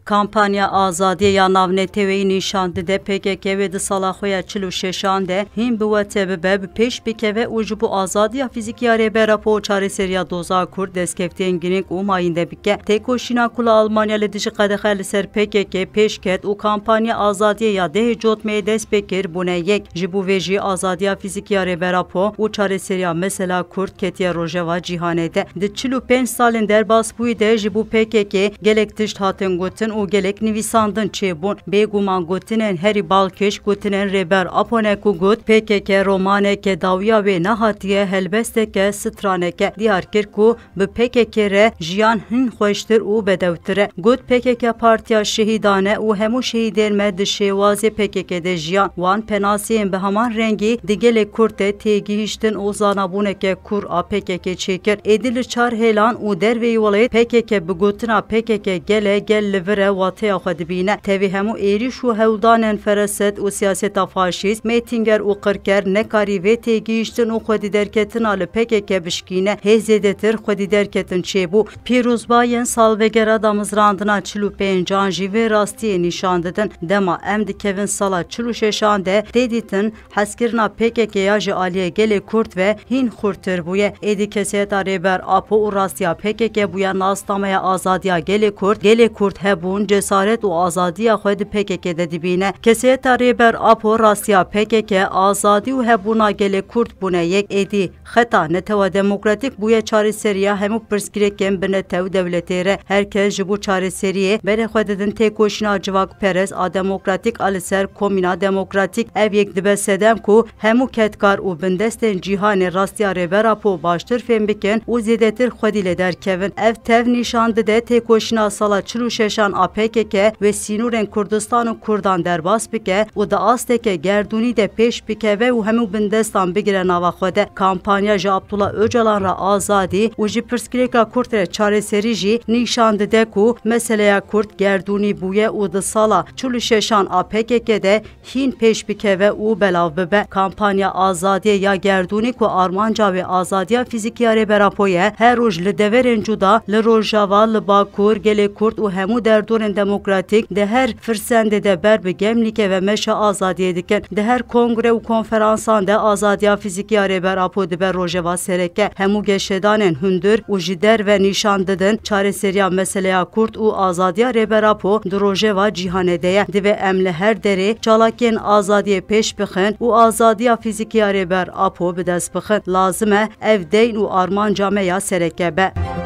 Kampanya Azadiye ya navneteweyî nîşan dide PKK ve di sala xwe ya 46 de hîn bi we tebe bi pêş bikeve û ji bo azadiya fîzîkî ya rêbera po çareseriya doza Kurd destkeftiyên girîng û mayînde bike. Têkoşîna kula Almanya li dijî qedexe li ser PKK pêşket û kampanya Azadiye ya dehê cotmeyê dest pê kir bûne yek. Ji bo vê jî azadiya fîzîkî ya rêbera po û çareseriya mesela Kurd ketiye rojeva cîhanê de. Di 45 salên derbasbûyî de ji bo PKK gelek tişt hatin gotin û gelek nivîsandin çêbûn. Bêguman gotinên herî balkêş gotinên rêber Aponek û got PKK romaneke dawiya wê nehatiye helbesteke straneke diyar kir ku bi PKK re jiyan hin xweştir û bedewtir e. Got PKK Partiya Şehîdan e û hemû şehîdên me di şêwazê PKK de jiyan wan penasiyên bi heman rengî di gelê Kurd de têgihîştin û zanabûneke kur a PKK çêkir. Êdî li çar hêlan û derveyî welêt PKK bi gotina PKK gele gel li vir e wateya xwe dibîne. Tevî hemû êrîş û hewldanên fereset û siyaseta faşîst, mêtînger û qirker nekarî vê têgihîştin û xwedî derketina li PKK bişkîne. Hê zêdetir xwedî derketin çêbû. Pîrozbayên salvegera damizrandina 45 jî vê rastiyê nîşan didin. Dema em dikevin sala 46 de tê dîtin hezkirina PKK-ya ji aliyê gelê Kurd ve hîn xurtir bûye. Êdî kesiyeta rêber Apo û rastiya PKK bûye nasnameya azadiya gelê Kurd hebûn cesaret û azadiya xwe di PKK de dibîne. Kesiyeta rêber Apo rastiya PKK azadî û hebûna gelê Kurd bûne yek. Êdî xeta netewa demokratîk bûye çareseriya hemû pirsgirêkên bi netew dewletê re. Herkes ji bo çareseriyê berê xwe didin têkoşîna civakperest a demokratîk a li ser komîna demokratîk. Ev yek dibe sedem ku hemû ketkar û bindestên cîhanê rastiya rêber Apo baştir fêm bikin û zêdetir xwedî lê derkevin. Ev tev nîşan dide têkoşîna sala 46 a PKK ve sînorên Kurdistan û Kurdan derbas bike û di asteke gerdûnî de pêş bikeve û hemû bindestan bigire nava xwe de. Kampanya ji Abdullah Öcalan ra azadî û ji pirsgirêka Kurd re çareserî jî nîşan dide ku meseleya Kurd gerdûnî bûye û di sala 46 a PKK de hîn pêş bikeve û belav bibe. Kampanya Azadiye ya gerdûnî ku armanca ve azadiya fîzîkî ya rêber Apo ye her roj li deverên cuda li Rojava, li Bakur, gelê Kurd û hemû derdorên demokratîk di her firsendê de ber bi gemlîke ve meşa azadiyê dikin. Di her kongre û konferansan de azadiya fîzîkî ya rêber Apo dibe rojeva sereke. Hemû geşedanên hundir û ji derve nîşan didin çareseriya meseleya Kurd û azadiya rêber Apo di rojeva cîhanê de ye. Divê em li her derê çalakên azadiyê pêş bixin û azadiya fîzîkî ya rêber Apo bi dest bixin. Lazim e ev deyn û armanca me ya sereke be.